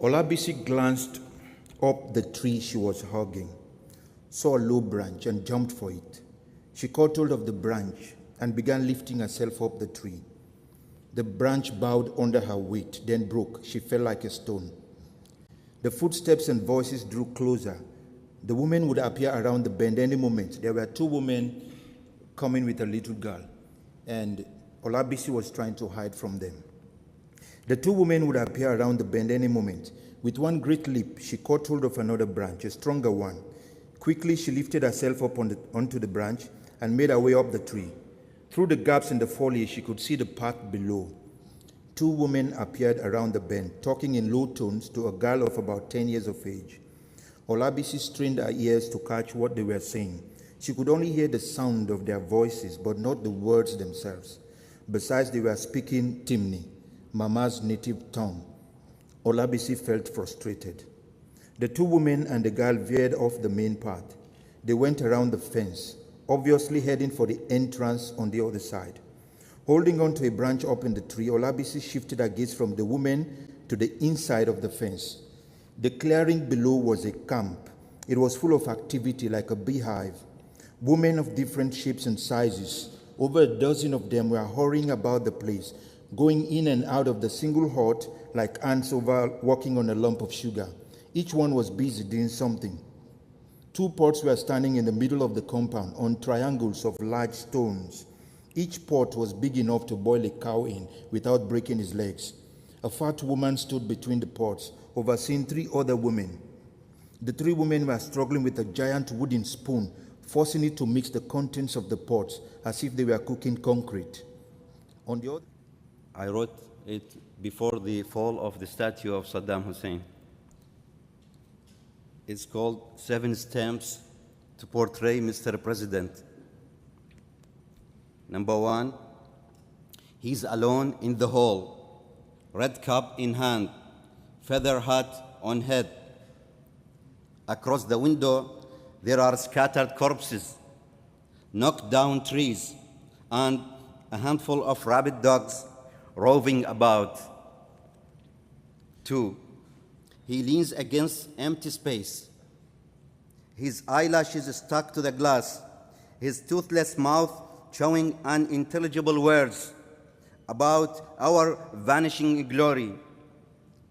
Olabisi glanced up the tree she was hugging, saw a low branch and jumped for it. She caught hold of the branch and began lifting herself up the tree. The branch bowed under her weight, then broke. She fell like a stone. The footsteps and voices drew closer. The woman would appear around the bend any moment. There were two women coming with a little girl, and Olabisi was trying to hide from them. The two women would appear around the bend any moment. With one great leap, she caught hold of another branch, a stronger one. Quickly, she lifted herself up onto the branch and made her way up the tree. Through the gaps in the foliage, she could see the path below. Two women appeared around the bend, talking in low tones to a girl of about 10 years of age. Olabisi strained her ears to catch what they were saying. She could only hear the sound of their voices, but not the words themselves. Besides, they were speaking Timni, Mama's native tongue. Olabisi felt frustrated. The two women and the girl veered off the main path. They went around the fence, obviously heading for the entrance on the other side. Holding on to a branch up in the tree, Olabisi shifted her gaze from the women to the inside of the fence. The clearing below was a camp. It was full of activity like a beehive. Women of different shapes and sizes, over a dozen of them, were hurrying about the place, going in and out of the single hut like ants walking on a lump of sugar. Each one was busy doing something. Two pots were standing in the middle of the compound on triangles of large stones. Each pot was big enough to boil a cow in without breaking his legs. A fat woman stood between the pots, overseeing three other women. The three women were struggling with a giant wooden spoon, forcing it to mix the contents of the pots as if they were cooking concrete. On the other, I wrote it before the fall of the statue of Saddam Hussein. It's called 7 Stamps to Portray Mr. President. Number 1, he's alone in the hall, red cup in hand, feather hat on head. Across the window, there are scattered corpses, knocked down trees, and a handful of rabid dogs roving about. 2, he leans against empty space. His eyelashes stuck to the glass, his toothless mouth showing unintelligible words about our vanishing glory.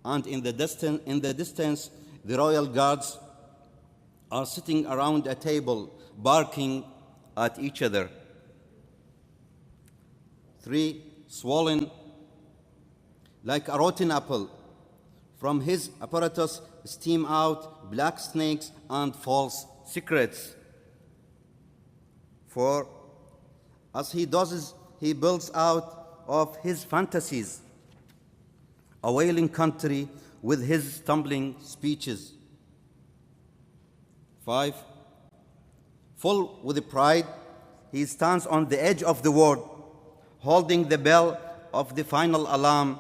And in the distance, the royal guards are sitting around a table, barking at each other. 3, swollen like a rotten apple. From his apparatus steam out black snakes and false secrets. 4, as he does, he builds out of his fantasies a wailing country with his stumbling speeches. 5, full with pride, he stands on the edge of the world, holding the bell of the final alarm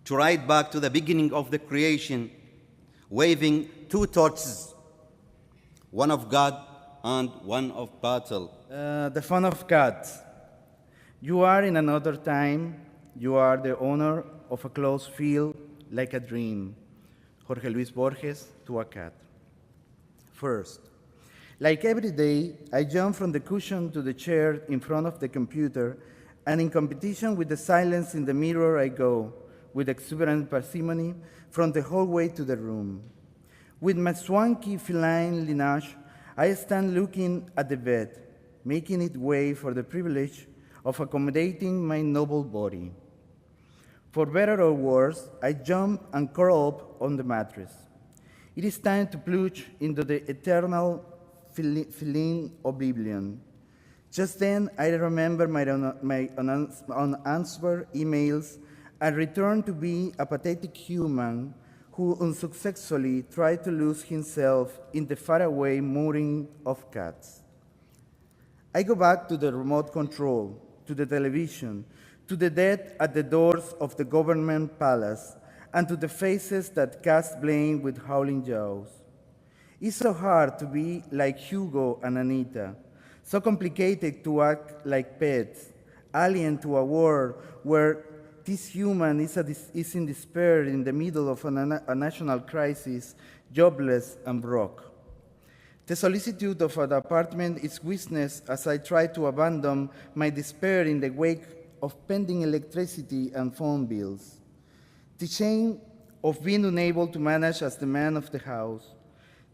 to ride back to the beginning of the creation, waving 2 torches, one of God and one of battle. The Son of God. You are in another time. You are the owner of a closed field like a dream. Jorge Luis Borges to a cat. First, like every day, I jump from the cushion to the chair in front of the computer, and in competition with the silence in the mirror I go, with exuberant parsimony, from the hallway to the room. With my swanky feline lineage, I stand looking at the bed, making it way for the privilege of accommodating my noble body. For better or worse, I jump and curl up on the mattress. It is time to plunge into the eternal feline oblivion. Just then, I remember my unanswered emails and return to be a pathetic human who unsuccessfully tried to lose himself in the faraway mooring of cats. I go back to the remote control, to the television, to the dead at the doors of the government palace, and to the faces that cast blame with howling jaws. It's so hard to be like Hugo and Anita, so complicated to act like pets, alien to a world where this human is in despair in the middle of a national crisis, jobless and broke. The solicitude of an apartment is witnessed as I try to abandon my despair in the wake of pending electricity and phone bills. The shame of being unable to manage as the man of the house,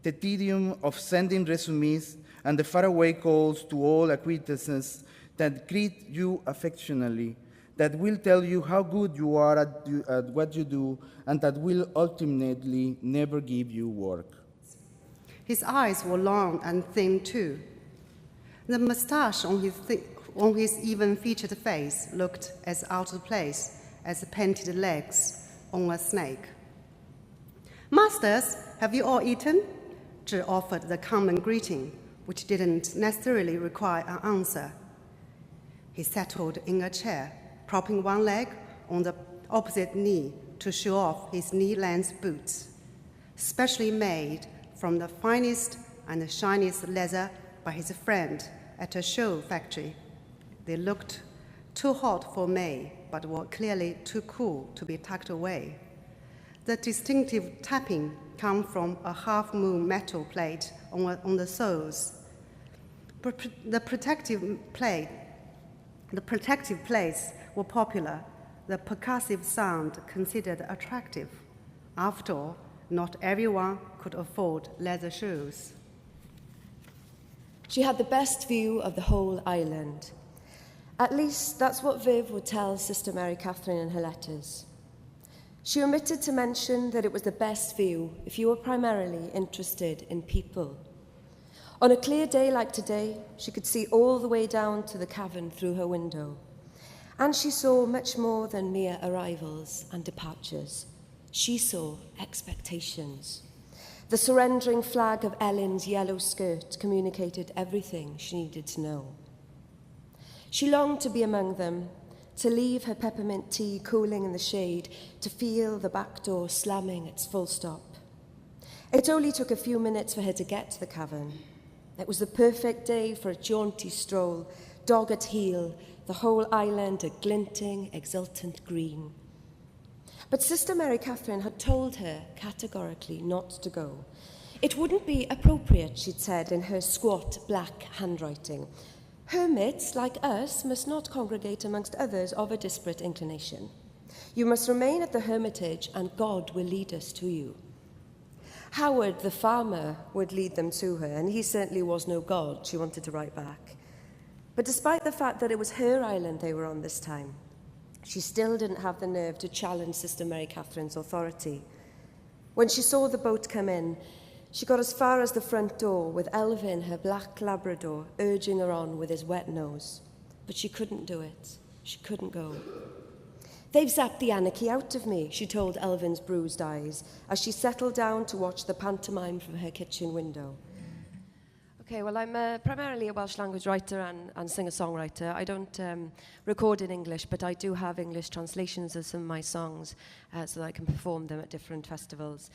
the tedium of sending resumes, and the faraway calls to all acquaintances that greet you affectionately, that will tell you how good you are at what you do, and that will ultimately never give you work. His eyes were long and thin too. The mustache on his even-featured face looked as out of place as the painted legs on a snake. "Masters, have you all eaten?" Zhi offered the common greeting, which didn't necessarily require an answer. He settled in a chair, propping one leg on the opposite knee to show off his knee-length boots, specially made from the finest and the shiniest leather by his friend at a shoe factory. They looked too hot for May, but were clearly too cool to be tucked away. The distinctive tapping came from a half-moon metal plate on the soles. The protective plates were popular, the percussive sound considered attractive. After all, not everyone could afford leather shoes. She had the best view of the whole island. At least that's what Viv would tell Sister Mary Catherine in her letters. She omitted to mention that it was the best view if you were primarily interested in people. On a clear day like today, she could see all the way down to the cavern through her window. And she saw much more than mere arrivals and departures. She saw expectations. The surrendering flag of Ellen's yellow skirt communicated everything she needed to know. She longed to be among them, to leave her peppermint tea cooling in the shade, to feel the back door slamming its full stop. It only took a few minutes for her to get to the cavern. It was the perfect day for a jaunty stroll, dog at heel, the whole island a glinting, exultant green. But Sister Mary Catherine had told her categorically not to go. It wouldn't be appropriate, she'd said in her squat black handwriting. Hermits, like us, must not congregate amongst others of a disparate inclination. You must remain at the hermitage, and God will lead us to you. Howard, the farmer, would lead them to her, and he certainly was no God, she wanted to write back. But despite the fact that it was her island they were on this time, she still didn't have the nerve to challenge Sister Mary Catherine's authority. When she saw the boat come in, she got as far as the front door, with Elvin, her black Labrador, urging her on with his wet nose. But she couldn't do it. She couldn't go. "They've zapped the anarchy out of me," she told Elvin's bruised eyes, as she settled down to watch the pantomime from her kitchen window. Okay, well, I'm primarily a Welsh language writer and singer-songwriter. I don't record in English, but I do have English translations of some of my songs so that I can perform them at different festivals.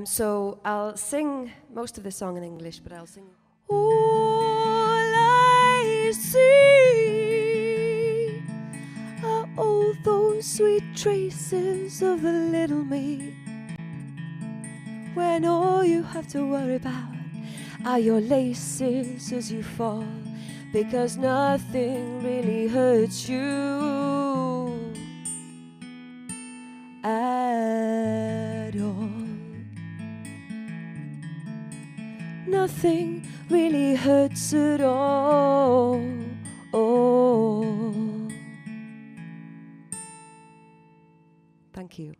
So I'll sing most of the song in English, but I'll sing... All I see are all those sweet traces of the little me, when all you have to worry about are your laces as you fall, because nothing really hurts you at all. Nothing really hurts at all. Oh. Thank you.